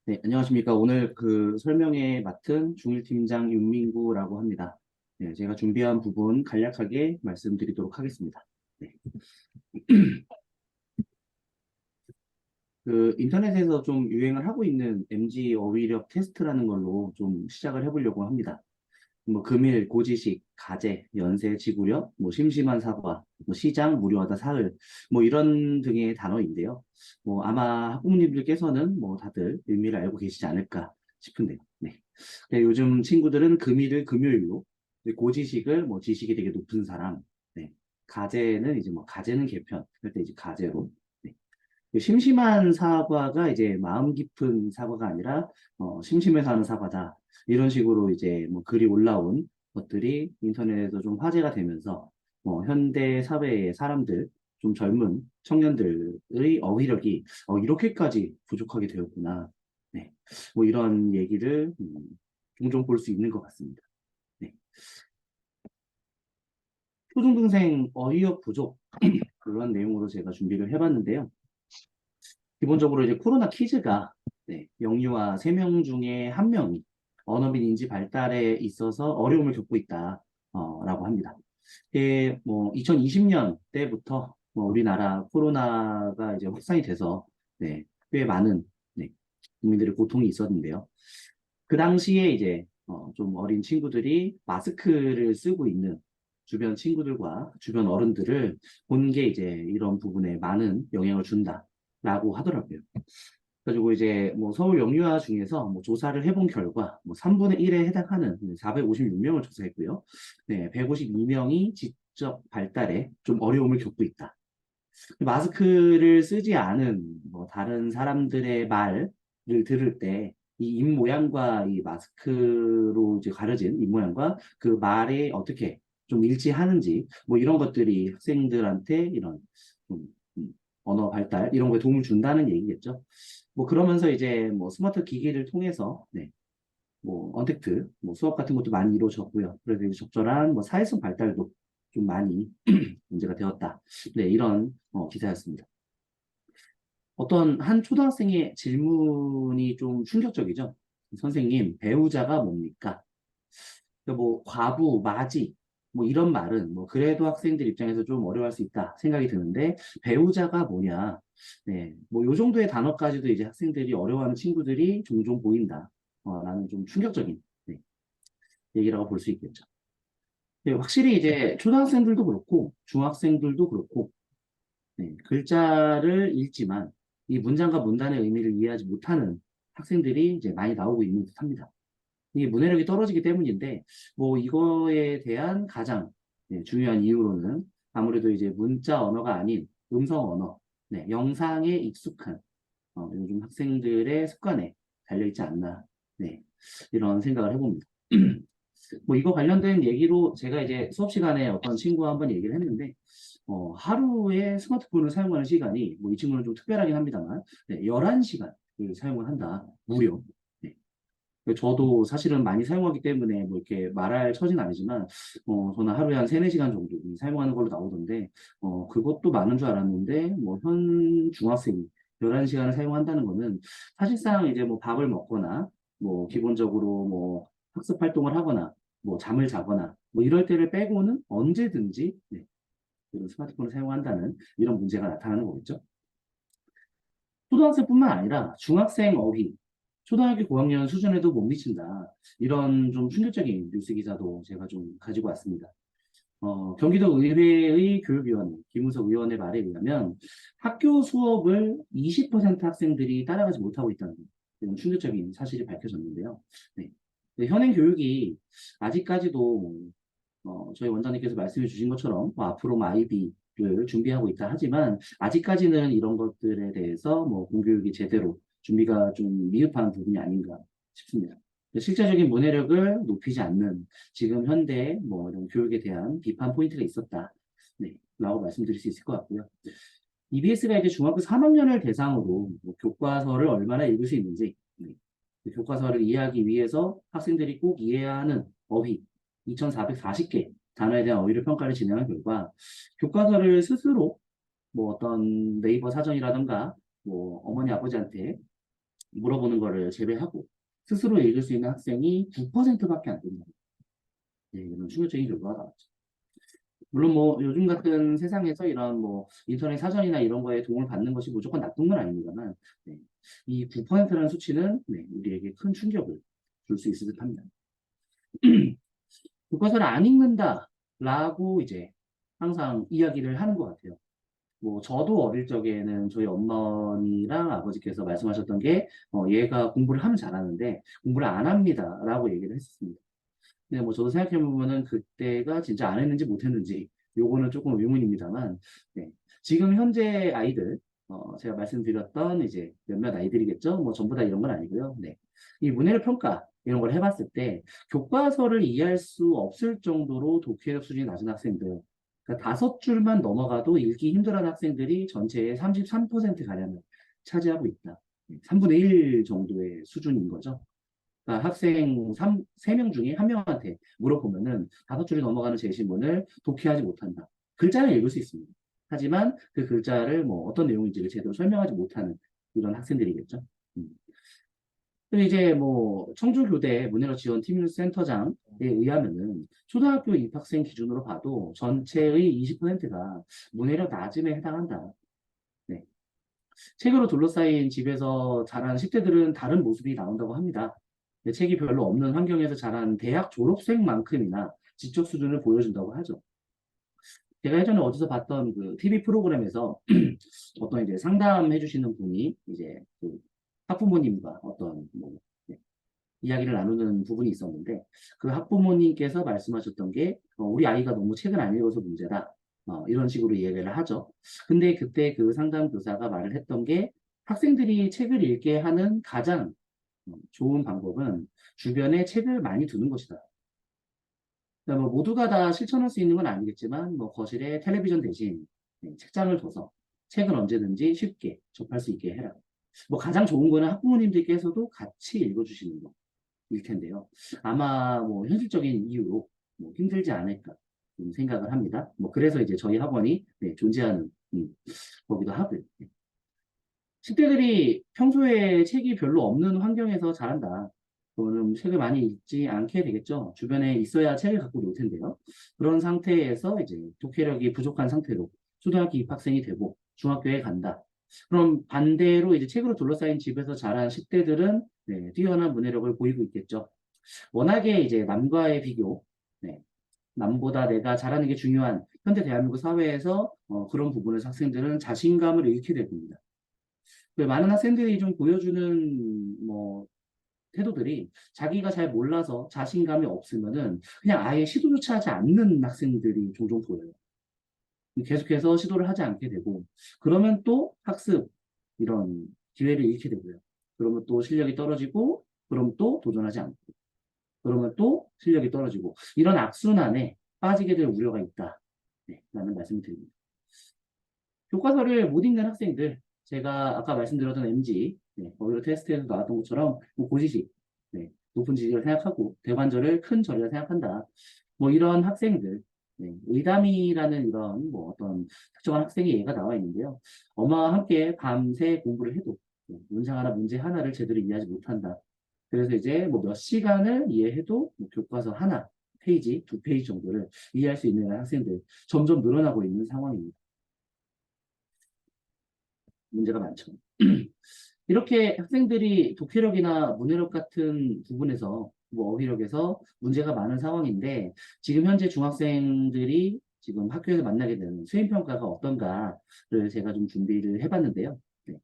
네, 안녕하십니까. 오늘 그 설명에 맡은 중일팀장 윤민구라고 합니다. 네, 제가 준비한 부분 간략하게 말씀드리도록 하겠습니다. 네. 그 인터넷에서 좀 유행을 하고 있는 MG 어휘력 테스트라는 걸로 좀 시작을 해보려고 합니다. 뭐 금일, 고지식, 가재, 연세, 지구력, 뭐 심심한 사과, 뭐 시장, 무료하다, 사흘, 뭐 이런 등의 단어인데요. 뭐 아마 학부모님들께서는 뭐 다들 의미를 알고 계시지 않을까 싶은데요. 네. 네, 요즘 친구들은 금일을 금요일로, 고지식을 뭐 지식이 되게 높은 사람, 네. 가재는 이제 뭐 가재는 개편, 그럴 때 이제 가재로. 네. 그 심심한 사과가 이제 마음 깊은 사과가 아니라 심심해서 하는 사과다. 이런 식으로 이제 뭐 글이 올라온 것들이 인터넷에서 좀 화제가 되면서 현대 사회의 사람들, 좀 젊은 청년들의 어휘력이 이렇게까지 부족하게 되었구나. 네. 뭐 이런 얘기를 종종 볼 수 있는 것 같습니다. 네. 초중등생 어휘력 부족 그런 내용으로 제가 준비를 해봤는데요. 기본적으로 이제 코로나 퀴즈가 네, 영유아 3명 중에 1명이 언어및 인지 발달에 있어서 어려움을 겪고 있다, 라고 합니다. 이게 뭐 2020년 때부터 뭐 우리나라 코로나가 이제 확산이 돼서 네, 꽤 많은 네, 국민들의 고통이 있었는데요. 그 당시에 이제 좀 어린 친구들이 마스크를 쓰고 있는 주변 친구들과 주변 어른들을 본 게 이제 이런 부분에 많은 영향을 준다라고 하더라고요. 그리고 이제 뭐 서울 영유아 중에서 뭐 조사를 해본 결과 뭐 3분의 1에 해당하는 456명을 조사했고요. 네, 152명이 지적 발달에 좀 어려움을 겪고 있다. 마스크를 쓰지 않은 뭐 다른 사람들의 말을 들을 때 이 입 모양과 이 마스크로 이제 가려진 입 모양과 그 말이 어떻게 좀 일치하는지 뭐 이런 것들이 학생들한테 이런 좀, 언어 발달 이런 거에 도움을 준다는 얘기겠죠. 뭐 그러면서 이제 뭐 스마트 기기를 통해서 네, 뭐 언택트 뭐 수업 같은 것도 많이 이루어졌고요. 그래서 이제 적절한 뭐 사회성 발달도 좀 많이 문제가 되었다. 네, 이런 기사였습니다. 어떤 한 초등학생의 질문이 좀 충격적이죠. 선생님, 배우자가 뭡니까? 그러니까 뭐 과부, 맞이, 뭐 이런 말은 뭐 그래도 학생들 입장에서 좀 어려워할 수 있다 생각이 드는데 배우자가 뭐냐? 네, 뭐 요 정도의 단어까지도 이제 학생들이 어려워하는 친구들이 종종 보인다. 라는 좀 충격적인 네, 얘기라고 볼 수 있겠죠. 네, 확실히 이제 초등학생들도 그렇고 중학생들도 그렇고 네, 글자를 읽지만 이 문장과 문단의 의미를 이해하지 못하는 학생들이 이제 많이 나오고 있는 듯합니다. 이게 문해력이 떨어지기 때문인데 뭐 이거에 대한 가장 네, 중요한 이유로는 아무래도 이제 문자 언어가 아닌 음성 언어, 네, 영상에 익숙한 요즘 학생들의 습관에 달려있지 않나, 네, 이런 생각을 해봅니다. 뭐 이거 관련된 얘기로 제가 이제 수업 시간에 어떤 친구와 한번 얘기를 했는데 하루에 스마트폰을 사용하는 시간이 뭐 이 친구는 좀 특별하긴 합니다만 네, 11시간을 사용을 한다. 무려. 네. 저도 사실은 많이 사용하기 때문에 뭐 이렇게 말할 처지는 아니지만 저는 하루에 한 3, 4시간 정도 사용하는 걸로 나오던데 그것도 많은 줄 알았는데 뭐 현 중학생이 11시간을 사용한다는 거는 사실상 이제 뭐 밥을 먹거나 뭐 기본적으로 뭐 학습 활동을 하거나 뭐 잠을 자거나 뭐 이럴 때를 빼고는 언제든지 네, 그 스마트폰을 사용한다는 이런 문제가 나타나는 거겠죠. 초등학생뿐만 아니라 중학생 어휘, 초등학교 고학년 수준에도 못 미친다. 이런 좀 충격적인 뉴스 기사도 제가 좀 가지고 왔습니다. 경기도 의회의 교육위원 김우석 의원의 말에 의하면 학교 수업을 20% 학생들이 따라가지 못하고 있다는 이런 충격적인 사실이 밝혀졌는데요. 네. 네, 현행 교육이 아직까지도 저희 원장님께서 말씀해 주신 것처럼 뭐 앞으로 뭐 아이비를 준비하고 있다 하지만 아직까지는 이런 것들에 대해서 뭐 공교육이 제대로 준비가 좀 미흡한 부분이 아닌가 싶습니다. 실제적인 문해력을 높이지 않는 지금 현대 뭐 이런 교육에 대한 비판 포인트가 있었다. 네, 라고 말씀드릴 수 있을 것 같고요. EBS가 이제 중학교 3학년을 대상으로 뭐 교과서를 얼마나 읽을 수 있는지, 그 교과서를 이해하기 위해서 학생들이 꼭 이해해야 하는 어휘, 2,440개 단어에 대한 어휘력 평가를 진행한 결과, 교과서를 스스로 뭐 어떤 네이버 사전이라든가, 뭐 어머니 아버지한테 물어보는 거를 제외하고 스스로 읽을 수 있는 학생이 9%밖에 안 된다. 네, 이런 충격적인 결과가 나왔죠. 물론 뭐 요즘 같은 세상에서 이런 뭐 인터넷 사전이나 이런 거에 도움을 받는 것이 무조건 나쁜 건 아닙니다만, 네, 이 9%라는 수치는 네, 우리에게 큰 충격을 줄 수 있을 듯합니다. 교과서를 안 읽는다라고 이제 항상 이야기를 하는 것 같아요. 뭐 저도 어릴 적에는 저희 어머니랑 아버지께서 말씀하셨던 게 얘가 공부를 하면 잘하는데 공부를 안 합니다라고 얘기를 했었습니다. 근데 뭐 저도 생각해 보면은 그때가 진짜 안 했는지 못 했는지 요거는 조금 의문입니다만, 네. 지금 현재 아이들 제가 말씀드렸던 이제 몇몇 아이들이겠죠. 뭐 전부 다 이런 건 아니고요. 네. 이 문해력 평가 이런 걸 해봤을 때 교과서를 이해할 수 없을 정도로 독해력 수준이 낮은 학생들, 그러니까 5줄만 넘어가도 읽기 힘들어하는 학생들이 전체의 33%가량을 차지하고 있다. 3분의 1 정도의 수준인 거죠. 그러니까 학생 3명 중에 한 명한테 물어보면은 5줄이 넘어가는 제시문을 독해하지 못한다. 글자는 읽을 수 있습니다. 하지만 그 글자를 뭐 어떤 내용인지를 제대로 설명하지 못하는 이런 학생들이겠죠. 음. 또 이제 뭐 청주교대 문해력 지원 팀 센터장에 의하면은 초등학교 입학생 기준으로 봐도 전체의 20%가 문해력 낮음에 해당한다. 네. 책으로 둘러싸인 집에서 자란 10대들은 다른 모습이 나온다고 합니다. 책이 별로 없는 환경에서 자란 대학 졸업생만큼이나 지적 수준을 보여준다고 하죠. 제가 예전에 어디서 봤던 그 TV 프로그램에서 어떤 이제 상담해 주시는 분이 이제 그 학부모님과 어떤 뭐 네, 이야기를 나누는 부분이 있었는데 그 학부모님께서 말씀하셨던 게 우리 아이가 너무 책을 안 읽어서 문제다. 이런 식으로 이야기를 하죠. 근데 그때 그 상담 교사가 말을 했던 게 학생들이 책을 읽게 하는 가장 좋은 방법은 주변에 책을 많이 두는 것이다. 그러니까 뭐 모두가 다 실천할 수 있는 건 아니겠지만 뭐 거실에 텔레비전 대신 책장을 둬서 책을 언제든지 쉽게 접할 수 있게 해라. 뭐 가장 좋은 거는 학부모님들께서도 같이 읽어주시는 거일 텐데요. 아마 뭐 현실적인 이유로 뭐 힘들지 않을까 생각을 합니다. 뭐 그래서 이제 저희 학원이 존재하는 거기도 하고요. 10대들이 평소에 책이 별로 없는 환경에서 자란다. 그러면 책을 많이 읽지 않게 되겠죠. 주변에 있어야 책을 갖고 놀 텐데요. 그런 상태에서 이제 독해력이 부족한 상태로 초등학교 입학생이 되고 중학교에 간다. 그럼 반대로 이제 책으로 둘러싸인 집에서 자란 10대들은 뛰어난 문해력을 보이고 있겠죠. 워낙에 이제 남과의 비교, 네, 남보다 내가 잘하는 게 중요한 현대 대한민국 사회에서 그런 부분에서 학생들은 자신감을 잃게 됩니다. 많은 학생들이 좀 보여주는 뭐 태도들이 자기가 잘 몰라서 자신감이 없으면은 그냥 아예 시도조차 하지 않는 학생들이 종종 보여요. 계속해서 시도를 하지 않게 되고 그러면 또 학습 이런 기회를 잃게 되고요. 그러면 또 실력이 떨어지고 그럼 또 도전하지 않고 그러면 또 실력이 떨어지고 이런 악순환에 빠지게 될 우려가 있다. 네, 라는 말씀을 드립니다. 교과서를 못 읽는 학생들, 제가 아까 말씀드렸던 MG, 거기로 테스트에서 나왔던 것처럼 뭐 고지식, 높은 지식을 생각하고 대관절을 큰 절이라 생각한다. 뭐 이런 학생들, 의담이라는 이런 뭐 어떤 특정한 학생의 예가 나와 있는데요. 엄마와 함께 밤새 공부를 해도 문장 하나, 문제 하나를 제대로 이해하지 못한다. 그래서 이제 뭐 몇 시간을 이해해도 뭐 교과서 하나, 페이지, 2페이지 정도를 이해할 수 있는 학생들 점점 늘어나고 있는 상황입니다. 문제가 많죠. 이렇게 학생들이 독해력이나 문해력 같은 부분에서 뭐 어휘력에서 문제가 많은 상황인데 지금 현재 중학생들이 지금 학교에서 만나게 되는 수행평가가 어떤가를 제가 좀 준비를 해봤는데요. 네.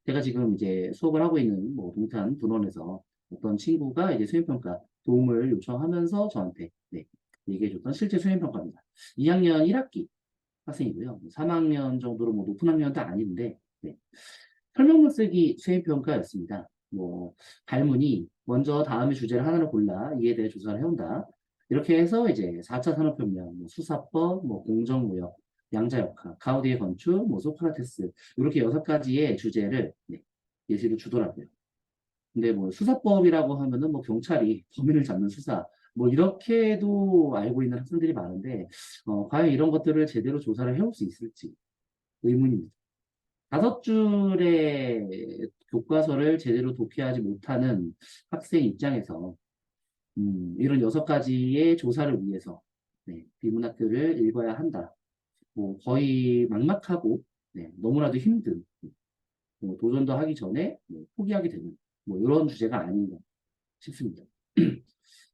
제가 지금 이제 수업을 하고 있는 뭐 동탄 분원에서 어떤 친구가 이제 수행평가 도움을 요청하면서 저한테 얘기해줬던 실제 수행평가입니다. 2학년 1학기 학생이고요. 3학년 정도로 뭐 높은 학년도 아닌데 설명문 쓰기 수행평가였습니다. 뭐 발문이 먼저 다음의 주제를 하나를 골라 이에 대해 조사를 해온다. 이렇게 해서 이제 4차 산업혁명, 뭐 수사법, 뭐 공정무역, 양자역학, 가우디의 건축, 뭐 소크라테스 이렇게 6가지의 주제를 예시로 주더라고요. 근데 뭐 수사법이라고 하면은 뭐 경찰이 범인을 잡는 수사 뭐 이렇게도 알고 있는 학생들이 많은데 과연 이런 것들을 제대로 조사를 해올 수 있을지 의문입니다. 다섯 줄의 교과서를 제대로 독해하지 못하는 학생 입장에서 이런 여섯 가지의 조사를 위해서 네, 비문학들을 읽어야 한다. 뭐 거의 막막하고 네, 너무나도 힘든 뭐 도전도 하기 전에 뭐 포기하게 되는 뭐 이런 주제가 아닌가 싶습니다.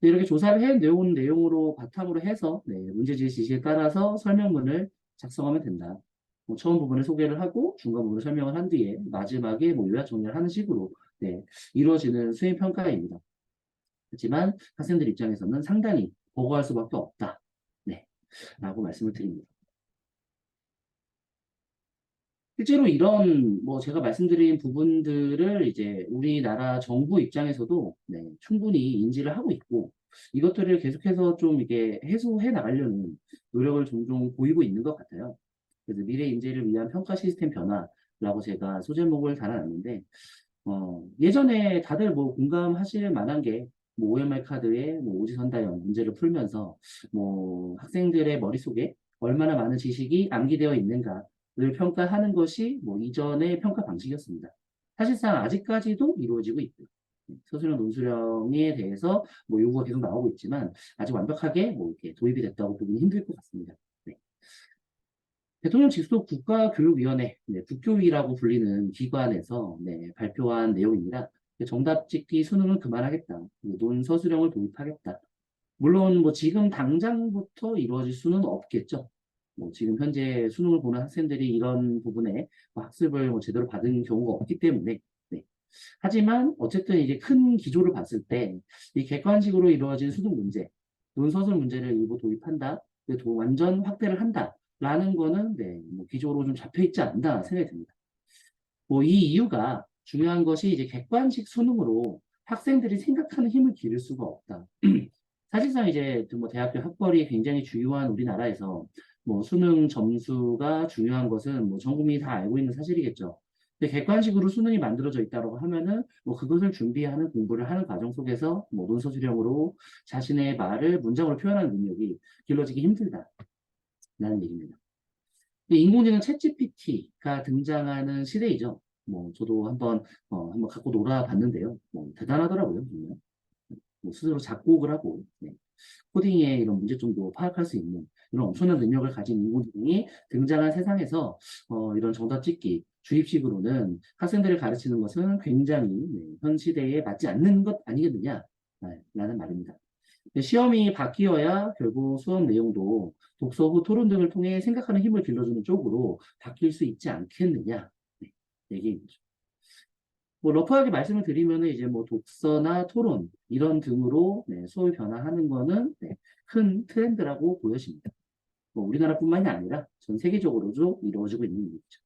이렇게 조사를 해내온 내용으로 바탕으로 해서 네, 문제지의 지시에 따라서 설명문을 작성하면 된다. 뭐 처음 부분을 소개를 하고 중간 부분을 설명을 한 뒤에 마지막에 뭐 요약 정리를 하는 식으로 네, 이루어지는 수행 평가입니다. 하지만 학생들 입장에서는 상당히 보고할 수밖에 없다. 네, 라고 말씀을 드립니다. 실제로 이런 뭐 제가 말씀드린 부분들을 이제 우리나라 정부 입장에서도 네, 충분히 인지를 하고 있고 이것들을 계속해서 좀 이게 해소해 나가려는 노력을 종종 보이고 있는 것 같아요. 그래서 미래 인재를 위한 평가 시스템 변화라고 제가 소제목을 달아놨는데 예전에 다들 뭐 공감하실 만한 게, 뭐 OMR 카드에 뭐 오지선다형 문제를 풀면서 뭐 학생들의 머릿속에 얼마나 많은 지식이 암기되어 있는가를 평가하는 것이 뭐 이전의 평가 방식이었습니다. 사실상 아직까지도 이루어지고 있고요. 서술형 논술형에 대해서 뭐 요구가 계속 나오고 있지만 아직 완벽하게 뭐 이렇게 도입이 됐다고 보기는 힘들 것 같습니다. 네. 대통령 직속 국가교육위원회, 네, 국교위라고 불리는 기관에서 네, 발표한 내용입니다. 정답 찍기 수능은 그만하겠다. 논서술형을 도입하겠다. 물론 뭐 지금 당장부터 이루어질 수는 없겠죠. 뭐 지금 현재 수능을 보는 학생들이 이런 부분에 뭐 학습을 뭐 제대로 받은 경우가 없기 때문에 네. 하지만 어쨌든 이제 큰 기조를 봤을 때 이 객관식으로 이루어진 수능 문제, 논서술 문제를 일부 도입한다, 완전 확대를 한다라는 거는 네, 뭐 기조로 좀 잡혀 있지 않나 생각이 듭니다. 뭐 이 이유가 중요한 것이 이제 객관식 수능으로 학생들이 생각하는 힘을 기를 수가 없다. 사실상 이제 그뭐 대학교 학벌이 굉장히 중요한 우리나라에서 뭐 수능 점수가 중요한 것은 뭐 전 국민이 다 알고 있는 사실이겠죠. 근데 객관식으로 수능이 만들어져 있다고 하면은 뭐 그것을 준비하는 공부를 하는 과정 속에서 뭐 논서술형으로 자신의 말을 문장으로 표현하는 능력이 길러지기 힘들다라는 얘기입니다. 인공지능 챗GPT가 등장하는 시대이죠. 뭐 저도 한번 갖고 놀아봤는데요. 뭐 대단하더라고요. 정말. 뭐 스스로 작곡을 하고 네. 코딩의 이런 문제점도 파악할 수 있는 이런 엄청난 능력을 가진 인공지능이 등장한 세상에서 이런 정답 찍기 주입식으로는 학생들을 가르치는 것은 굉장히 네, 현 시대에 맞지 않는 것 아니겠느냐 라는 말입니다. 시험이 바뀌어야 결국 수업 내용도 독서 후 토론 등을 통해 생각하는 힘을 길러주는 쪽으로 바뀔 수 있지 않겠느냐 네, 얘기입니다. 뭐 러프하게 말씀을 드리면은 이제 뭐 독서나 토론 이런 등으로 네, 수업이 변화하는 거는 네, 큰 트렌드라고 보여집니다. 뭐 우리나라뿐만이 아니라 전 세계적으로도 이루어지고 있는 일이죠.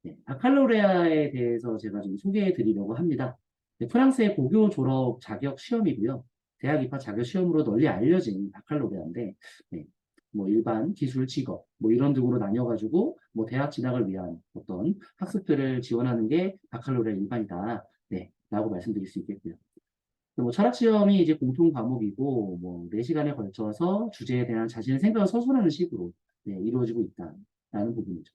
네, 바칼로레아에 대해서 제가 좀 소개해 드리려고 합니다. 네, 프랑스의 고교 졸업 자격 시험이고요. 대학 입학 자격 시험으로 널리 알려진 바칼로레아인데, 네, 뭐 일반, 기술, 직업, 뭐 이런 등으로 나뉘어가지고, 뭐 대학 진학을 위한 어떤 학습들을 지원하는 게 바칼로레아 일반이다. 네, 라고 말씀드릴 수 있겠고요. 뭐 철학 시험이 이제 공통 과목이고, 뭐 4시간에 걸쳐서 주제에 대한 자신의 생각을 서술하는 식으로 네, 이루어지고 있다라는 부분이죠.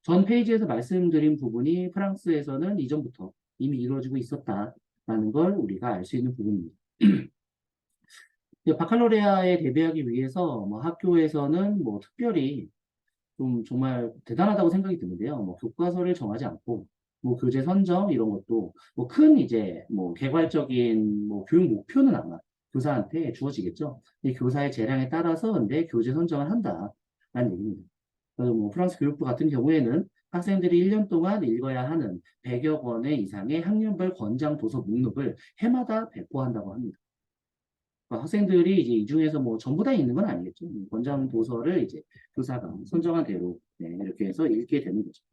전 페이지에서 말씀드린 부분이 프랑스에서는 이전부터 이미 이루어지고 있었다라는 걸 우리가 알 수 있는 부분입니다. 바칼로레아에 대비하기 위해서 뭐 학교에서는 뭐 특별히 좀 정말 대단하다고 생각이 드는데요. 뭐 교과서를 정하지 않고 뭐 교재 선정 이런 것도 뭐 큰 이제 뭐 개괄적인 뭐 교육 목표는 아마 교사한테 주어지겠죠. 이 교사의 재량에 따라서 근데 교재 선정을 한다라는 얘기입니다. 그래서 뭐 프랑스 교육부 같은 경우에는 학생들이 1년 동안 읽어야 하는 100여 권의 이상의 학년별 권장 도서 목록을 해마다 배포한다고 합니다. 학생들이 이제 이 중에서 뭐 전부 다 읽는 건 아니겠죠. 권장 도서를 이제 교사가 선정한 대로 네, 이렇게 해서 읽게 되는 거죠.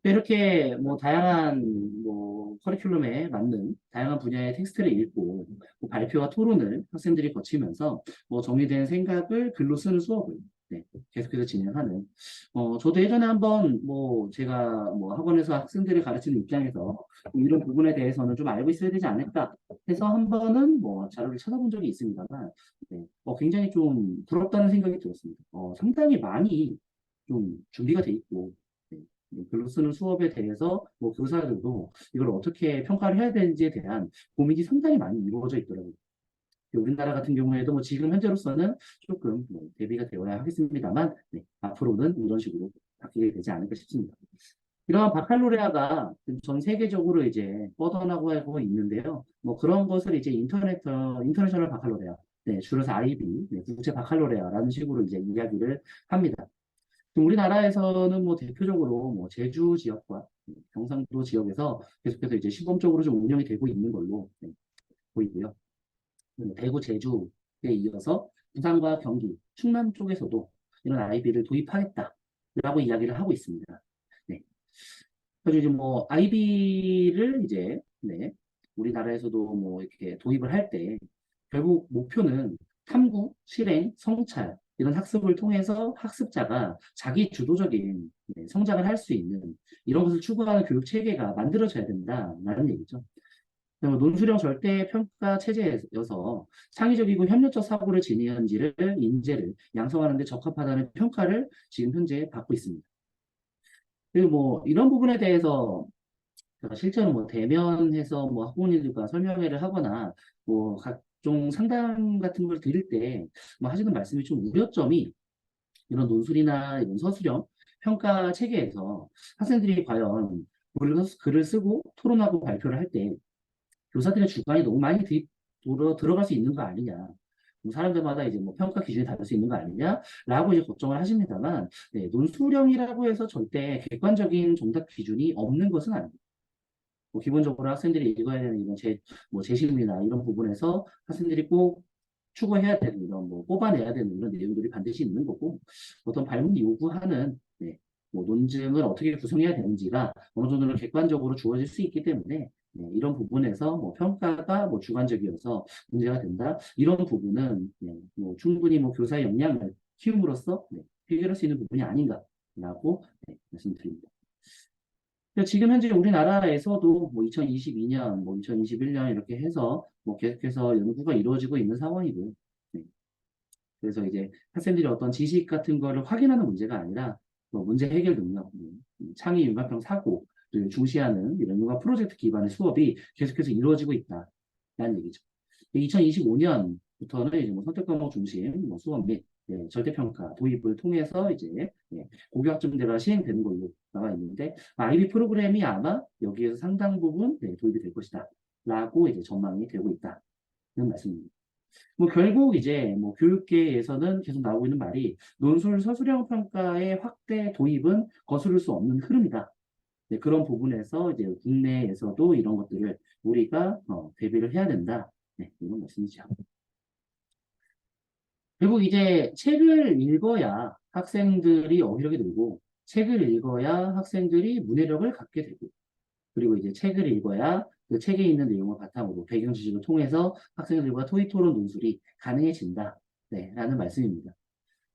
이렇게 뭐 다양한 뭐 커리큘럼에 맞는 다양한 분야의 텍스트를 읽고 뭐 발표와 토론을 학생들이 거치면서 뭐 정리된 생각을 글로 쓰는 수업을 네, 계속해서 진행하는 저도 예전에 한번 뭐 제가 뭐 학원에서 학생들을 가르치는 입장에서 뭐 이런 부분에 대해서는 좀 알고 있어야 되지 않을까 해서 한 번은 뭐 자료를 찾아본 적이 있습니다만 네, 굉장히 좀 부럽다는 생각이 들었습니다. 상당히 많이 좀 준비가 돼 있고 네, 글로 쓰는 수업에 대해서 뭐 교사들도 이걸 어떻게 평가를 해야 되는지에 대한 고민이 상당히 많이 이루어져 있더라고요. 우리나라 같은 경우에도 뭐 지금 현재로서는 조금 뭐 대비가 되어야 하겠습니다만, 네, 앞으로는 이런 식으로 바뀌게 되지 않을까 싶습니다. 이러한 바칼로레아가 전 세계적으로 이제 뻗어나가고 하고 있는데요. 뭐 그런 것을 이제 인터내셔널 바칼로레아, 네, 줄여서 IB, 네, 국제 바칼로레아라는 식으로 이제 이야기를 합니다. 우리나라에서는 뭐 대표적으로 뭐 제주 지역과 경상도 지역에서 계속해서 이제 시범적으로 좀 운영이 되고 있는 걸로 네, 보이고요. 대구, 제주에 이어서 부산과 경기, 충남 쪽에서도 이런 IB를 도입하겠다라고 이야기를 하고 있습니다. 네. 그래서 이제 뭐 IB를 이제 네, 우리나라에서도 뭐 이렇게 도입을 할 때 결국 목표는 탐구, 실행, 성찰 이런 학습을 통해서 학습자가 자기 주도적인 네, 성장을 할 수 있는 이런 것을 추구하는 교육 체계가 만들어져야 된다라는 얘기죠. 논술형 절대 평가 체제여서 창의적이고 협력적 사고를 지니는지를 인재를 양성하는 데 적합하다는 평가를 지금 현재 받고 있습니다. 그리고 뭐 이런 부분에 대해서 제가 실제로 뭐 대면해서 뭐 학부모님들과 설명회를 하거나 뭐 각종 상담 같은 걸 드릴 때 뭐 하시는 말씀이 좀 우려점이 이런 논술이나 이런 서술형 평가 체계에서 학생들이 과연 글을 쓰고 토론하고 발표를 할 때 교사들의 주관이 너무 많이 들어갈 수 있는 거 아니냐. 뭐 사람들마다 이제 뭐 평가 기준이 다를 수 있는 거 아니냐라고 이제 걱정을 하십니다만, 네, 논술형이라고 해서 절대 객관적인 정답 기준이 없는 것은 아닙니다. 뭐 기본적으로 학생들이 읽어야 되는 이런 뭐 재심이나 이런 부분에서 학생들이 꼭 추구해야 되는 이런 뭐 뽑아내야 되는 이런 내용들이 반드시 있는 거고 어떤 발문이 요구하는 네, 뭐 논증을 어떻게 구성해야 되는지가 어느 정도는 객관적으로 주어질 수 있기 때문에 네, 이런 부분에서 뭐 평가가 뭐 주관적이어서 문제가 된다 이런 부분은 네, 뭐 충분히 뭐 교사의 역량을 키움으로써 네, 해결할 수 있는 부분이 아닌가라고 네, 말씀드립니다. 지금 현재 우리나라에서도 뭐 2022년, 뭐 2021년 이렇게 해서 뭐 계속해서 연구가 이루어지고 있는 상황이고요. 네. 그래서 이제 학생들이 어떤 지식 같은 거를 확인하는 문제가 아니라 뭐 문제 해결 능력, 창의 융합형 사고를 중시하는 이런 융합 프로젝트 기반의 수업이 계속해서 이루어지고 있다라는 얘기죠. 2025년부터는 이제 뭐 선택 과목 중심 뭐 수업 및 네, 절대평가 도입을 통해서 이제 네, 고교학점제가 시행되는 걸로 나와 있는데 IB 프로그램이 아마 여기에서 상당 부분 네, 도입이 될 것이다 라고 이제 전망이 되고 있다는 말씀입니다. 뭐 결국 이제 뭐 교육계에서는 계속 나오고 있는 말이 논술 서술형 평가의 확대 도입은 거스를 수 없는 흐름이다. 네, 그런 부분에서 이제 국내에서도 이런 것들을 우리가 대비를 해야 된다. 네, 이런 말씀이죠. 결국 이제 책을 읽어야 학생들이 어휘력이 늘고 책을 읽어야 학생들이 문해력을 갖게 되고 그리고 이제 책을 읽어야 그 책에 있는 내용을 바탕으로 배경 지식을 통해서 학생들과 토의 토론 논술이 가능해진다. 네, 라는 말씀입니다.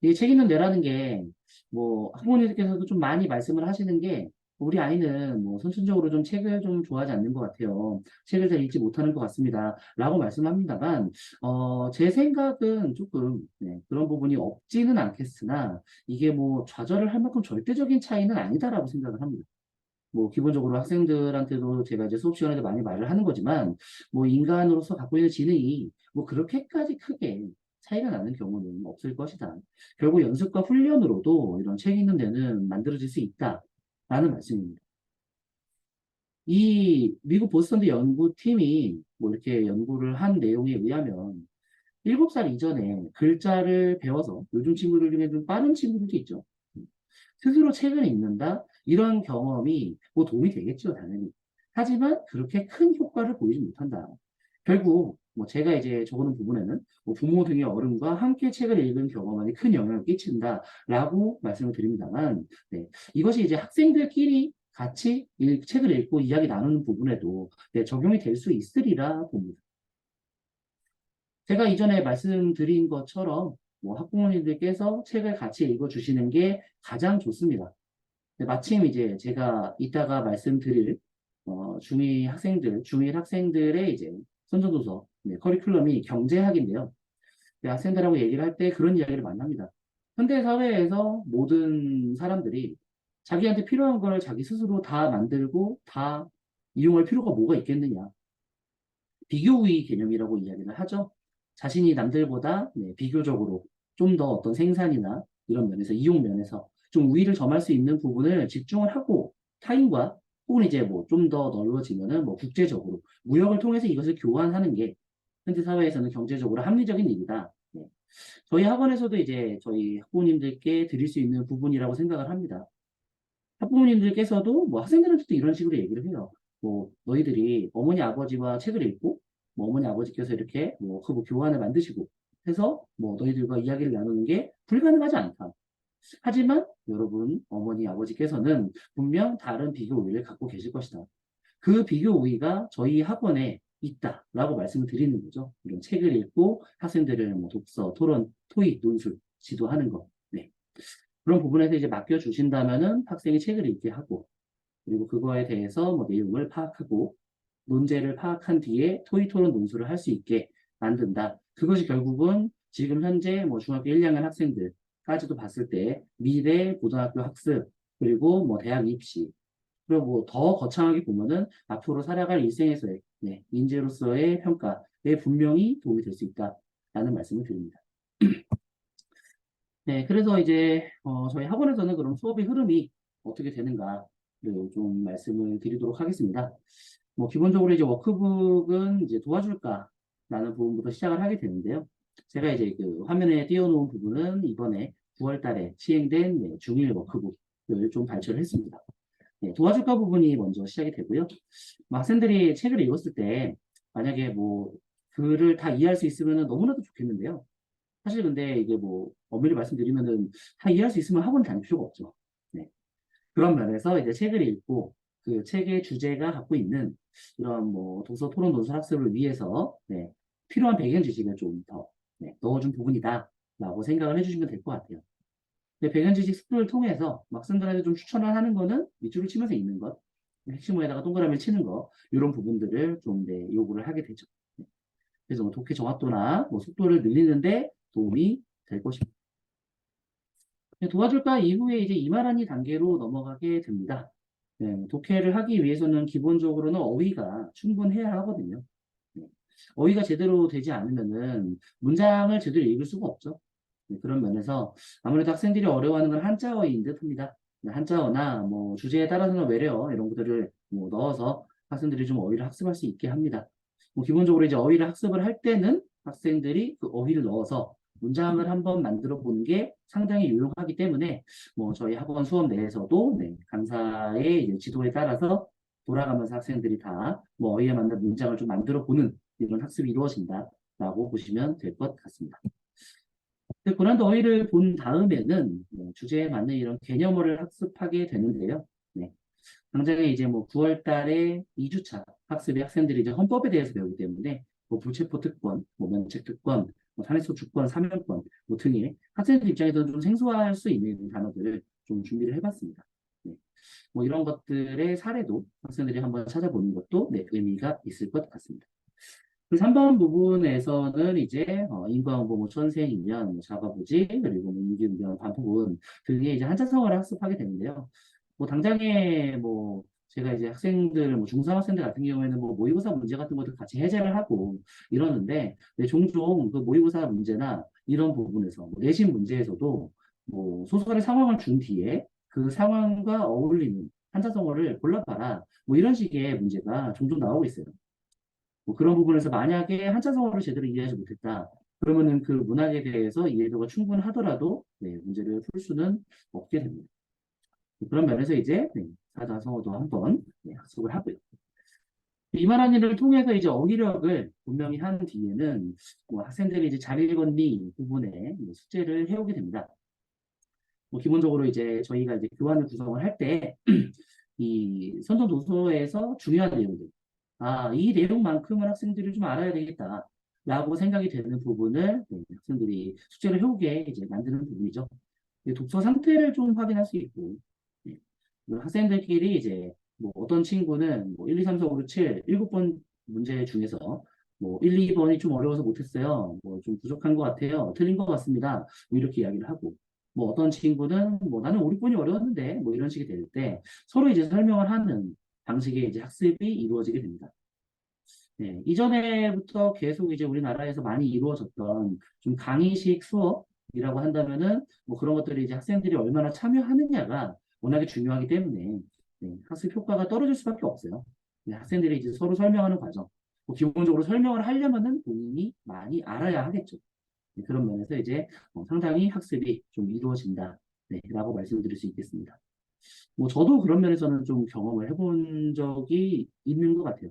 이 책 읽는 뇌라는 게, 뭐, 학부모님께서도 좀 많이 말씀을 하시는 게, 우리 아이는 뭐, 선천적으로 좀 책을 좀 좋아하지 않는 것 같아요. 책을 잘 읽지 못하는 것 같습니다. 라고 말씀합니다만, 제 생각은 조금, 네, 그런 부분이 없지는 않겠으나, 이게 뭐, 좌절을 할 만큼 절대적인 차이는 아니다라고 생각을 합니다. 뭐 기본적으로 학생들한테도 제가 이제 수업 시간에도 많이 말을 하는 거지만 뭐 인간으로서 갖고 있는 지능이 뭐 그렇게까지 크게 차이가 나는 경우는 없을 것이다. 결국 연습과 훈련으로도 이런 책 읽는 데는 만들어질 수 있다라는 말씀입니다. 이 미국 보스턴대 연구팀이 뭐 이렇게 연구를 한 내용에 의하면 7살 이전에 글자를 배워서 요즘 친구들 중에 좀 빠른 친구들도 있죠. 스스로 책을 읽는다? 이런 경험이 뭐 도움이 되겠죠, 당연히. 하지만 그렇게 큰 효과를 보이지 못한다. 결국 뭐 제가 이제 적어놓은 부분에는 뭐 부모 등의 어른과 함께 책을 읽은 경험이 큰 영향을 끼친다라고 말씀을 드립니다만, 네. 이것이 이제 학생들끼리 같이 책을 읽고 이야기 나누는 부분에도 네, 적용이 될 수 있으리라 봅니다. 제가 이전에 말씀드린 것처럼 뭐 학부모님들께서 책을 같이 읽어주시는 게 가장 좋습니다. 마침 이제 제가 이따가 말씀드릴 중1 학생들의 이제 선전도서 네, 커리큘럼이 경제학인데요. 네, 학생들하고 얘기를 할 때 그런 이야기를 만납니다. 현대 사회에서 모든 사람들이 자기한테 필요한 걸 자기 스스로 다 만들고 다 이용할 필요가 뭐가 있겠느냐. 비교우위 개념이라고 이야기를 하죠. 자신이 남들보다 비교적으로 좀 더 어떤 생산이나 이런 면에서 이용 면에서 좀 우위를 점할 수 있는 부분을 집중을 하고 타인과 혹은 이제 뭐 좀 더 넓어지면은 뭐 국제적으로 무역을 통해서 이것을 교환하는 게 현대 사회에서는 경제적으로 합리적인 일이다. 네. 저희 학원에서도 이제 저희 학부모님들께 드릴 수 있는 부분이라고 생각을 합니다. 학부모님들께서도 뭐 학생들한테도 이런 식으로 얘기를 해요. 뭐 너희들이 어머니 아버지와 책을 읽고 뭐 어머니 아버지께서 이렇게 뭐 교환을 만드시고 해서 뭐 너희들과 이야기를 나누는 게 불가능하지 않다. 하지만 여러분 어머니 아버지께서는 분명 다른 비교 우위를 갖고 계실 것이다. 그 비교 우위가 저희 학원에 있다라고 말씀을 드리는 거죠. 이런 책을 읽고 학생들을 뭐 독서, 토론, 토익, 논술 지도하는 거. 네. 그런 부분에서 이제 맡겨주신다면은 학생이 책을 읽게 하고, 그리고 그거에 대해서 뭐 내용을 파악하고, 논제를 파악한 뒤에 토익 토론 논술을 할 수 있게 만든다. 그것이 결국은 지금 현재 뭐 중학교 1, 2학년 학생들까지도 봤을 때 미래 고등학교 학습, 그리고 뭐 대학 입시, 그리고 뭐 더 거창하게 보면은 앞으로 살아갈 일생에서의 인재로서의 평가에 분명히 도움이 될 수 있다라는 말씀을 드립니다. 네, 그래서 이제 저희 학원에서는 그럼 수업의 흐름이 어떻게 되는가를 좀 말씀을 드리도록 하겠습니다. 뭐 기본적으로 이제 워크북은 이제 도와줄까라는 부분부터 시작을 하게 되는데요. 제가 이제 그 화면에 띄워놓은 부분은 이번에 9월 달에 시행된 중1 워크북을 좀 발표를 했습니다. 네, 도와줄까 부분이 먼저 시작이 되고요. 뭐 학생들이 책을 읽었을 때 만약에 뭐 글을 다 이해할 수 있으면 너무나도 좋겠는데요. 사실 근데 이게 뭐 엄밀히 말씀드리면은 다 이해할 수 있으면 학원 다닐 필요가 없죠. 네. 그런 면에서 이제 책을 읽고 그 책의 주제가 갖고 있는 이런 뭐 독서 토론 논술 학습을 위해서 필요한 배경 지식을 좀 더 넣어준 부분이다라고 생각을 해주시면 될 것 같아요. 배경 지식 습득을 통해서 학생들한테 좀 추천을 하는 거는 밑줄을 치면서 읽는 것, 핵심어에다가 동그라미를 치는 거 이런 부분들을 좀 요구를 하게 되죠. 그래서 뭐 독해 정확도나 뭐 속도를 늘리는데 도움이 될 것입니다. 도와줄까 이후에 이제 이말하니 단계로 넘어가게 됩니다. 독해를 하기 위해서는 기본적으로는 어휘가 충분해야 하거든요. 네, 어휘가 제대로 되지 않으면은 문장을 제대로 읽을 수가 없죠. 그런 면에서 아무래도 학생들이 어려워하는 건 한자어인 듯 합니다. 한자어나 뭐 주제에 따라서는 외래어 이런 것들을 뭐 넣어서 학생들이 좀 어휘를 학습할 수 있게 합니다. 뭐 기본적으로 이제 어휘를 학습을 할 때는 학생들이 그 어휘를 넣어서 문장을 한번 만들어 보는 게 상당히 유용하기 때문에 뭐 저희 학원 수업 내에서도 강사의 이제 지도에 따라서 돌아가면서 학생들이 다 뭐 어휘에 맞는 문장을 좀 만들어 보는 이런 학습이 이루어진다라고 보시면 될 것 같습니다. 고난도 어휘를 본 다음에는 주제에 맞는 이런 개념어를 학습하게 되는데요. 네. 당장에 이제 뭐 9월 달에 2주차 학습의 학생들이 이제 헌법에 대해서 배우기 때문에 뭐 불체포 특권, 뭐 면책 특권, 뭐 탄핵소 주권, 사면권 뭐 등의 학생들 입장에서는 좀 생소할 수 있는 단어들을 좀 준비를 해봤습니다. 네. 뭐 이런 것들의 사례도 학생들이 한번 찾아보는 것도 의미가 있을 것 같습니다. 그 3번 부분에서는 이제 인과응보, 뭐 천생이면, 뭐 자바부지, 그리고 뭐 임기응변, 반포분 등의 이제 한자성어를 학습하게 되는데요. 뭐 당장에 뭐 제가 이제 학생들, 뭐 중3 학생들 같은 경우에는 뭐 모의고사 문제 같은 것도 같이 해제를 하고 이러는데 종종 그 모의고사 문제나 이런 부분에서 뭐 내신 문제에서도 뭐 소설의 상황을 준 뒤에 그 상황과 어울리는 한자성어를 골라봐라. 뭐 이런 식의 문제가 종종 나오고 있어요. 뭐 그런 부분에서 만약에 한자성어를 제대로 이해하지 못했다. 그러면은 그 문학에 대해서 이해도가 충분하더라도 문제를 풀 수는 없게 됩니다. 그런 면에서 이제 사자성어도 한번 학습을 하고요. 이만한 일을 통해서 이제 어휘력을 분명히 한 뒤에는 뭐 학생들이 이제 잘 읽었니 부분에 숙제를 해오게 됩니다. 뭐 기본적으로 이제 저희가 이제 교환을 구성을 할 때 이 선도 도서에서 중요한 내용들, 이 내용만큼은 학생들이 좀 알아야 되겠다. 라고 생각이 되는 부분을 학생들이 숙제를 해오게 이제 만드는 부분이죠. 독서 상태를 좀 확인할 수 있고, 네, 학생들끼리 이제 뭐 어떤 친구는 뭐 1, 2, 3, 4, 5, 6, 7, 7번 문제 중에서 뭐 1, 2번이 좀 어려워서 못했어요. 뭐 좀 부족한 것 같아요. 틀린 것 같습니다. 뭐 이렇게 이야기를 하고, 뭐 어떤 친구는 뭐 나는 우리 뿐이 어려웠는데 뭐 이런 식이 될 때 서로 이제 설명을 하는 방식의 이제 학습이 이루어지게 됩니다. 네, 이전에부터 계속 이제 우리나라에서 많이 이루어졌던 좀 강의식 수업이라고 한다면은 뭐 그런 것들이 이제 학생들이 얼마나 참여하느냐가 워낙에 중요하기 때문에 네, 학습 효과가 떨어질 수밖에 없어요. 네, 학생들이 이제 서로 설명하는 과정, 뭐 기본적으로 설명을 하려면은 본인이 많이 알아야 하겠죠. 네, 그런 면에서 이제 상당히 학습이 좀 이루어진다, 네, 라고 말씀드릴 수 있겠습니다. 뭐 저도 그런 면에서는 좀 경험을 해본 적이 있는 것 같아요.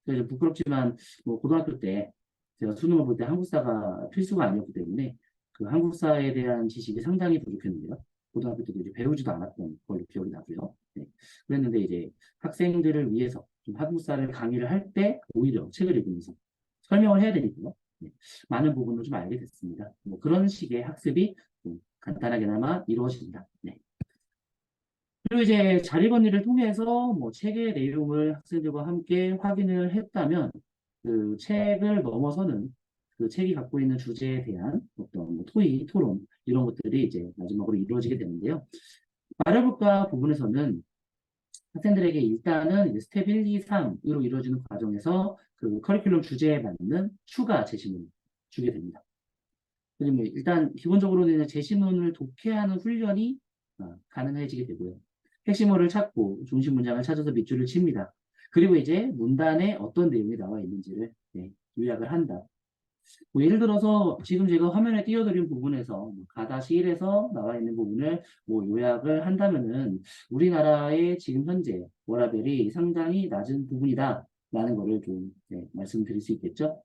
그래서 부끄럽지만 뭐 고등학교 때 제가 수능을 볼 때 한국사가 필수가 아니었기 때문에 그 한국사에 대한 지식이 상당히 부족했는데요. 고등학교 때도 이제 배우지도 않았던 걸로 기억이 나고요. 네. 그랬는데 이제 학생들을 위해서 좀 한국사를 강의를 할 때 오히려 책을 읽으면서 설명을 해야 되니까요. 네. 많은 부분을 좀 알게 됐습니다. 뭐 그런 식의 학습이 좀 간단하게나마 이루어진다. 네. 그리고 이제 자리건리를 통해서 뭐 책의 내용을 학생들과 함께 확인을 했다면 그 책을 넘어서는 그 책이 갖고 있는 주제에 대한 어떤 뭐 토의, 토론 이런 것들이 이제 마지막으로 이루어지게 되는데요. 말해볼까 부분에서는 학생들에게 일단은 이제 스텝 1, 2, 3으로 이루어지는 과정에서 그 커리큘럼 주제에 맞는 추가 제시문을 주게 됩니다. 그러면 일단 기본적으로는 제시문을 독해하는 훈련이 가능해지게 되고요. 핵심어를 찾고 중심 문장을 찾아서 밑줄을 칩니다. 그리고 이제 문단에 어떤 내용이 나와 있는지를 네, 요약을 한다. 뭐 예를 들어서 지금 제가 화면에 띄워드린 부분에서 뭐 가다시1에서 나와 있는 부분을 뭐 요약을 한다면은 우리나라의 지금 현재 워라밸이 상당히 낮은 부분이다 라는 거를 좀 네, 말씀드릴 수 있겠죠.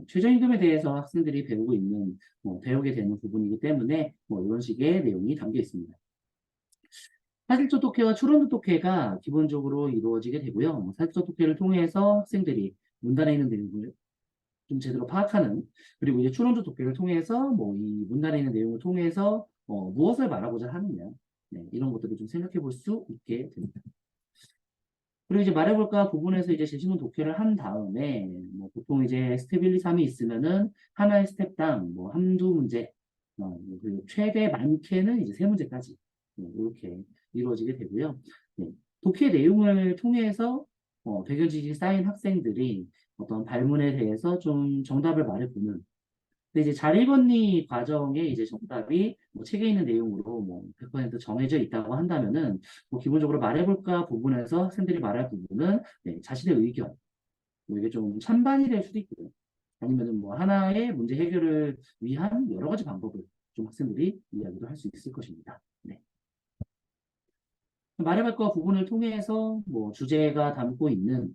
최저임금에 대해서 학생들이 배우고 있는 배우게 되는 부분이기 때문에 뭐 이런 식의 내용이 담겨 있습니다. 사실적 독해와 추론적 독해가 기본적으로 이루어지게 되고요. 사실적 독해를 통해서 학생들이 문단에 있는 내용을 좀 제대로 파악하는, 그리고 이제 추론적 독해를 통해서 뭐 이 문단에 있는 내용을 통해서 무엇을 말하고자 하느냐, 네, 이런 것들을 좀 생각해 볼 수 있게 됩니다. 그리고 이제 말해볼까 부분에서 이제 제시문 독해를 한 다음에 뭐 보통 이제 스텝 1, 2, 3이 있으면은 하나의 스텝당 뭐 한두 문제, 그리고 최대 많게는 이제 세 문제까지 이렇게 이루어지게 되고요. 네, 독해 내용을 통해서 백여 지식이 쌓인 학생들이 어떤 발문에 대해서 좀 정답을 말해보는. 근데 이제 자리건리 과정에 이제 정답이 뭐 책에 있는 내용으로 뭐 100% 정해져 있다고 한다면은 뭐 기본적으로 말해볼까 부분에서 학생들이 말할 부분은 네, 자신의 의견, 뭐 이게 좀 찬반이 될 수도 있고요. 아니면은 뭐 하나의 문제 해결을 위한 여러 가지 방법을 좀 학생들이 이야기도 할 수 있을 것입니다. 네. 말해볼까 부분을 통해서 뭐 주제가 담고 있는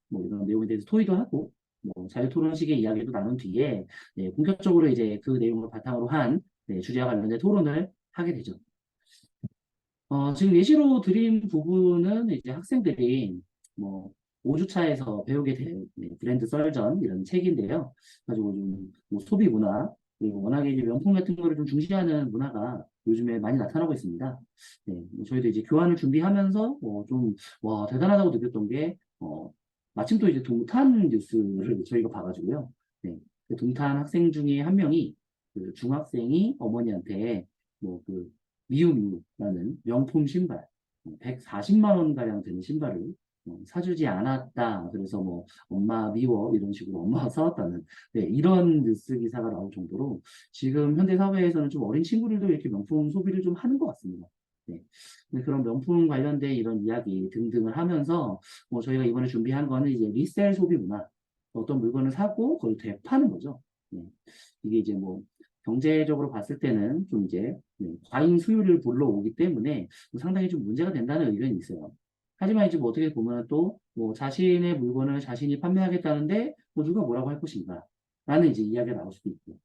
뭐 이런 내용에 대해서 토의도 하고 뭐 자유토론식의 이야기도 나눈 뒤에 네, 본격적으로 이제 그 내용을 바탕으로 한 네, 주제와 관련된 토론을 하게 되죠. 지금 예시로 드린 부분은 이제 학생들이 뭐 5주차에서 배우게 될 네, 브랜드 썰전 이런 책인데요. 가지고 좀뭐 소비 문화 그리고 워낙에 이제 명품 같은 거를 좀 중시하는 문화가 요즘에 많이 나타나고 있습니다. 네, 뭐 저희도 이제 교환을 준비하면서 좀 와 대단하다고 느꼈던 게 마침 또 이제 동탄 뉴스를 저희가 봐가지고요. 네, 그 동탄 학생 중에 한 명이 그 중학생이 어머니한테 뭐그 미우미우라는 명품 신발 140만 원 가량 되는 신발을 사주지 않았다. 그래서 뭐 엄마 미워 이런 식으로 엄마가 사왔다는 네, 이런 뉴스 기사가 나올 정도로 지금 현대 사회에서는 좀 어린 친구들도 이렇게 명품 소비를 좀 하는 것 같습니다. 네. 그런 명품 관련된 이런 이야기 등등을 하면서 뭐 저희가 이번에 준비한 거는 이제 리셀 소비 문화 어떤 물건을 사고 그걸 되파는 거죠. 네. 이게 이제 뭐 경제적으로 봤을 때는 좀 이제 과잉 수요를 불러오기 때문에 상당히 좀 문제가 된다는 의견이 있어요. 하지만 이제 뭐 어떻게 보면 또 뭐 자신의 물건을 자신이 판매하겠다는데 뭐 누가 뭐라고 할 것인가 라는 이제 이야기가 나올 수도 있고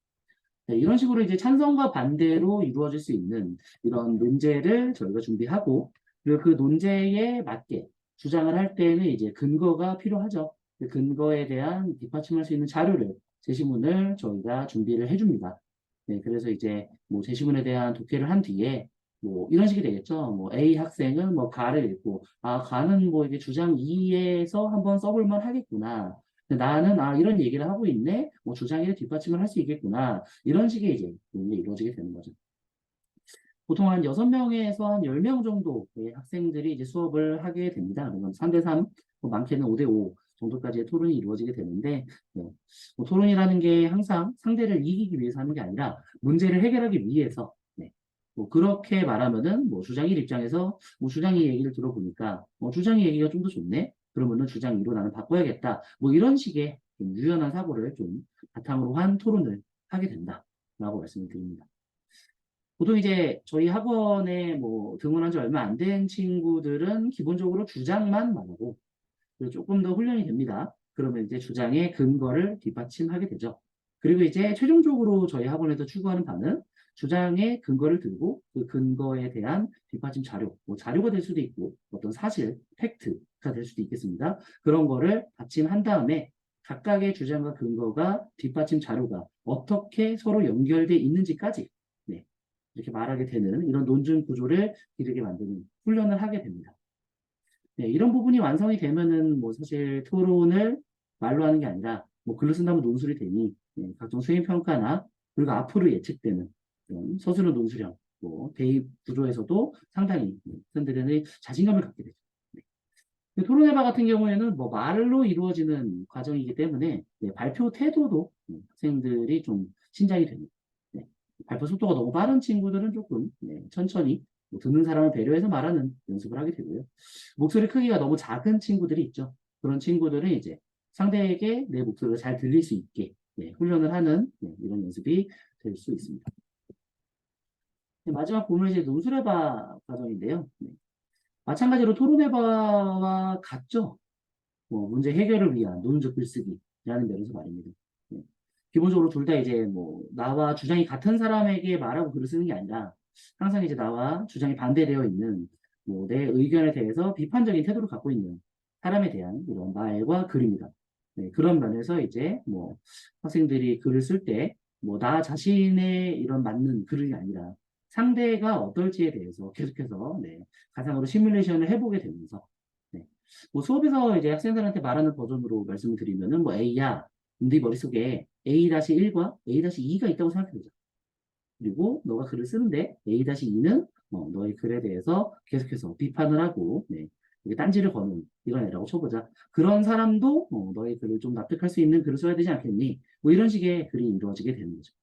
네, 이런 식으로 이제 찬성과 반대로 이루어질 수 있는 이런 논제를 저희가 준비하고 그리고 그 논제에 맞게 주장을 할 때는 이제 근거가 필요하죠. 그 근거에 대한 뒷받침할 수 있는 자료를 제시문을 저희가 준비를 해줍니다. 네, 그래서 이제 뭐 제시문에 대한 독해를 한 뒤에 뭐 이런 식이 되겠죠. 뭐 A 학생은 뭐 가를 읽고 아 가는 뭐 이게 주장 2에서 한번 써볼 만 하겠구나. 근데 나는 이런 얘기를 하고 있네. 뭐 주장 1에 뒷받침을 할 수 있겠구나. 이런 식의 이제 논의가 이루어지게 되는 거죠. 보통 한 6명에서 한 10명 정도의 학생들이 이제 수업을 하게 됩니다. 그러면 3대3, 뭐 많게는 5대5 정도까지의 토론이 이루어지게 되는데, 뭐 토론이라는 게 항상 상대를 이기기 위해서 하는 게 아니라 문제를 해결하기 위해서, 뭐 그렇게 말하면은 뭐 주장 1 입장에서 뭐 주장 2 얘기를 들어보니까 주장 2 얘기가 좀 더 좋네? 그러면은 주장 2로 나는 바꿔야겠다. 뭐 이런 식의 좀 유연한 사고를 좀 바탕으로 한 토론을 하게 된다라고 말씀을 드립니다. 보통 이제 저희 학원에 뭐 등원한 지 얼마 안 된 친구들은 기본적으로 주장만 말하고 그리고 조금 더 훈련이 됩니다. 그러면 이제 주장의 근거를 뒷받침하게 되죠. 그리고 이제 최종적으로 저희 학원에서 추구하는 바는 주장의 근거를 들고 그 근거에 대한 뒷받침 자료, 뭐 자료가 될 수도 있고 어떤 사실, 팩트가 될 수도 있겠습니다. 그런 거를 받침한 다음에 각각의 주장과 근거가 뒷받침 자료가 어떻게 서로 연결돼 있는지까지 네, 이렇게 말하게 되는 이런 논증 구조를 기르게 만드는 훈련을 하게 됩니다. 네, 이런 부분이 완성이 되면은 뭐 사실 토론을 말로 하는 게 아니라 뭐 글로 쓴다면 논술이 되니 각종 수행 평가나 그리고 앞으로 예측되는 그런 서술형 논술형 뭐 대입 구조에서도 상당히 학생들은 자신감을 갖게 되죠. 토론회바 같은 경우에는 뭐 말로 이루어지는 과정이기 때문에 발표 태도도 학생들이 좀 신장이 됩니다. 발표 속도가 너무 빠른 친구들은 조금 천천히 뭐 듣는 사람을 배려해서 말하는 연습을 하게 되고요. 목소리 크기가 너무 작은 친구들이 있죠. 그런 친구들은 이제 상대에게 내 목소리가 잘 들릴 수 있게 훈련을 하는 이런 연습이 될 수 있습니다. 마지막 부분은 이제 논술해봐 과정인데요. 마찬가지로 토론해봐와 같죠. 문제 해결을 위한 논문적 글쓰기라는 면에서 말입니다. 네. 기본적으로 둘 다 이제 뭐 나와 주장이 같은 사람에게 말하고 글을 쓰는 게 아니라 항상 이제 나와 주장이 반대되어 있는 뭐 내 의견에 대해서 비판적인 태도를 갖고 있는 사람에 대한 이런 말과 글입니다. 그런 면에서 이제 뭐 학생들이 글을 쓸 때 뭐 나 자신의 이런 맞는 글이 아니라 상대가 어떨지에 대해서 계속해서 가상으로 시뮬레이션을 해보게 되면서 뭐 수업에서 이제 학생들한테 말하는 버전으로 말씀을 드리면은 뭐 A야, 네 머릿속에 A-1과 A-2가 있다고 생각해 보자. 그리고 너가 글을 쓰는데 A-2는 너의 글에 대해서 계속해서 비판을 하고 이게 딴지를 거는 이런 애라고 쳐보자. 그런 사람도 너의 글을 좀 납득할 수 있는 글을 써야 되지 않겠니? 뭐 이런 식의 글이 이루어지게 되는 거죠.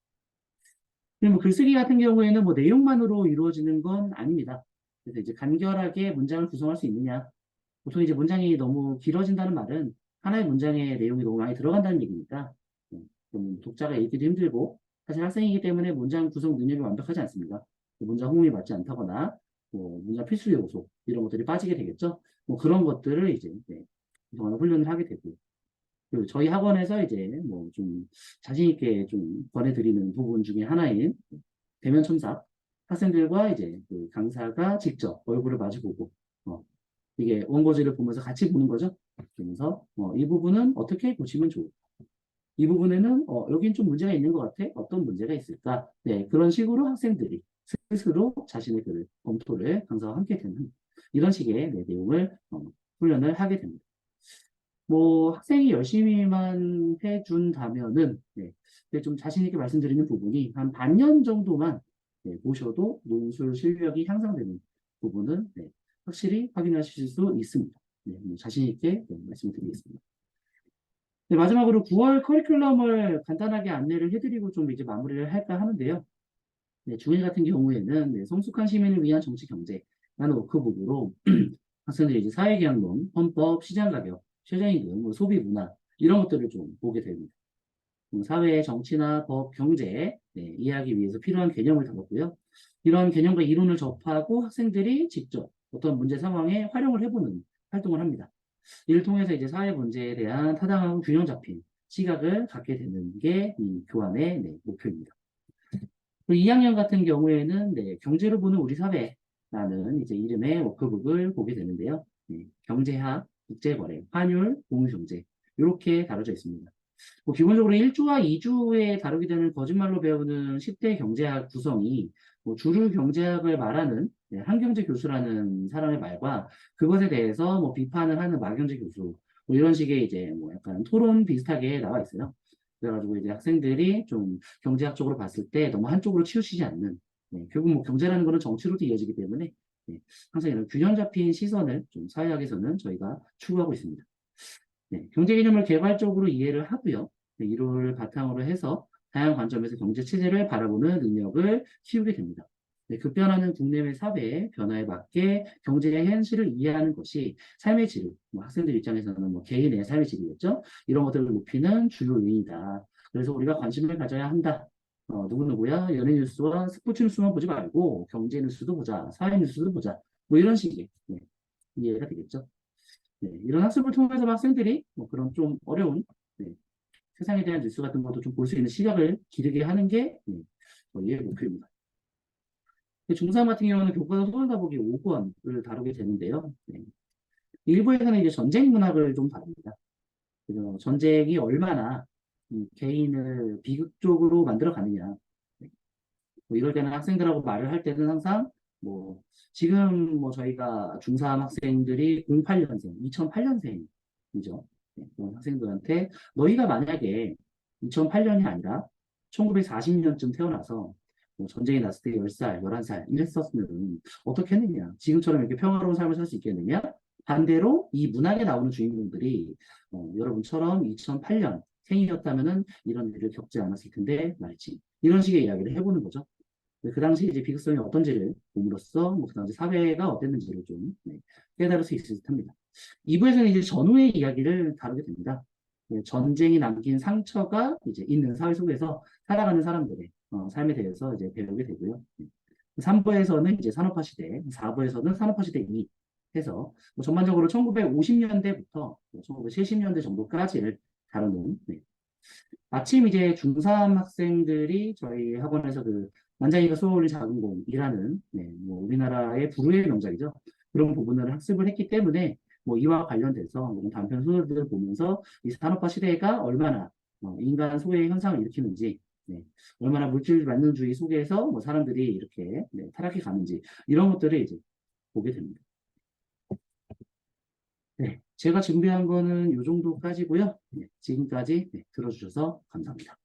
그리고 뭐 글쓰기 같은 경우에는 뭐 내용만으로 이루어지는 건 아닙니다. 그래서 이제 간결하게 문장을 구성할 수 있느냐. 보통 이제 문장이 너무 길어진다는 말은 하나의 문장의 내용이 너무 많이 들어간다는 얘기니까 좀 독자가 읽기도 힘들고 사실 학생이기 때문에 문장 구성 능력이 완벽하지 않습니다. 문장 호응이 맞지 않다거나 뭐 문장 필수 요소 이런 것들이 빠지게 되겠죠. 뭐 그런 것들을 이제 그동안 훈련을 하게 되고 그리고 저희 학원에서 이제 뭐 좀 자신 있게 좀 권해드리는 부분 중에 하나인 대면 첨삭 학생들과 이제 그 강사가 직접 얼굴을 마주보고 이게 원고지를 보면서 같이 보는 거죠. 그러면서 이 부분은 어떻게 고치면 좋을까? 이 부분에는 여긴 좀 문제가 있는 것 같아. 어떤 문제가 있을까? 네, 그런 식으로 학생들이 스스로 자신의 글을 검토를 강사와 함께 되는 이런 식의 내용을 훈련을 하게 됩니다. 뭐 학생이 열심히만 해준다면은 좀 자신 있게 말씀드리는 부분이 한 반년 정도만 보셔도 논술 실력이 향상되는 부분은 확실히 확인하실 수 있습니다. 뭐 자신 있게 말씀드리겠습니다. 마지막으로 9월 커리큘럼을 간단하게 안내를 해드리고 좀 이제 마무리를 할까 하는데요. 중일 같은 경우에는 성숙한 시민을 위한 정치 경제라는 워크북으로 학생들이 이제 사회계약론, 헌법, 시장가격, 최저임금, 뭐 소비 문화 이런 것들을 좀 보게 됩니다. 사회, 정치나 법, 경제 이해하기 위해서 필요한 개념을 다뤘고요. 이런 개념과 이론을 접하고 학생들이 직접 어떤 문제 상황에 활용을 해보는 활동을 합니다. 이를 통해서 이제 사회 문제에 대한 타당하고 균형 잡힌 시각을 갖게 되는 게 이 교환의 목표입니다. 그리고 2학년 같은 경우에는 경제로 보는 우리 사회라는 이제 이름의 워크북을 보게 되는데요. 경제학, 국제거래, 환율, 공유경제 이렇게 다뤄져 있습니다. 뭐 기본적으로 1주와 2주에 다루게 되는 거짓말로 배우는 10대 경제학 구성이 뭐 주류 경제학을 말하는 한경제 교수라는 사람의 말과 그것에 대해서 뭐 비판을 하는 마경제 교수 뭐 이런 식의 이제 뭐 약간 토론 비슷하게 나와 있어요. 그래가지고 이제 학생들이 좀 경제학적으로 봤을 때 너무 한쪽으로 치우치지 않는 네, 결국 뭐 경제라는 거는 정치로도 이어지기 때문에 네, 항상 이런 균형 잡힌 시선을 좀 사회학에서는 저희가 추구하고 있습니다. 네, 경제 개념을 개괄적으로 이해를 하고요. 네, 이를 바탕으로 해서 다양한 관점에서 경제 체제를 바라보는 능력을 키우게 됩니다. 네, 급변하는 국내외 사회의 변화에 맞게 경제의 현실을 이해하는 것이 삶의 질, 뭐 학생들 입장에서는 뭐 개인의 삶의 질이겠죠. 이런 것들을 높이는 주요 요인이다. 그래서 우리가 관심을 가져야 한다. 누구누구야 연예 뉴스와 스포츠 뉴스만 보지 말고 경제 뉴스도 보자, 사회 뉴스도 보자. 뭐 이런 식의 네, 이해가 되겠죠. 네, 이런 학습을 통해서 학생들이 뭐 그런 좀 어려운 네, 세상에 대한 뉴스 같은 것도 좀 볼 수 있는 시각을 기르게 하는 게 저희의 목표입니다. 중3 같은 경우는 교과서 소홀다보기 5권을 다루게 되는데요. 네. 일부에서는 이제 전쟁 문학을 좀 다룹니다. 그래서 전쟁이 얼마나 개인을 비극적으로 만들어 가느냐. 네. 뭐 이럴 때는 학생들하고 말을 할 때는 항상 뭐 지금 뭐 저희가 중3 학생들이 08년생, 2008년생이죠. 그런 학생들한테 너희가 만약에 2008년이 아니라 1940년쯤 태어나서 뭐 전쟁이 났을 때 10살, 11살 이랬었으면 어떻게 했느냐? 지금처럼 이렇게 평화로운 삶을 살 수 있겠느냐? 반대로 이 문학에 나오는 주인공들이 여러분처럼 2008년 생이었다면은 이런 일을 겪지 않았을 텐데 말이지. 이런 식의 이야기를 해보는 거죠. 그 당시 이제 비극성이 어떤지를 봄으로써 뭐 그 당시 사회가 어땠는지를 좀 깨달을 수 있을 듯합니다. 2부에서는 이제 전후의 이야기를 다루게 됩니다. 전쟁이 남긴 상처가 이제 있는 사회 속에서 살아가는 사람들의 삶에 대해서 이제 배우게 되고요. 3부에서는 이제 산업화 시대, 4부에서는 산업화 시대 2 해서 뭐 전반적으로 1950년대부터 1970년대 정도까지를 다루는 마침 이제 중3 학생들이 저희 학원에서 그 난장이가 쏘아올린 작은 공이라는 뭐 우리나라의 불후의 명작이죠. 그런 부분을 학습을 했기 때문에 뭐 이와 관련돼서 뭐 단편 소설들을 보면서 이 산업화 시대가 얼마나 인간 소외 현상을 일으키는지 얼마나 물질 만능주의 속에서 뭐 사람들이 이렇게 타락해 가는지 이런 것들을 이제 보게 됩니다. 제가 준비한 거는 이 정도까지고요. 지금까지 들어주셔서 감사합니다.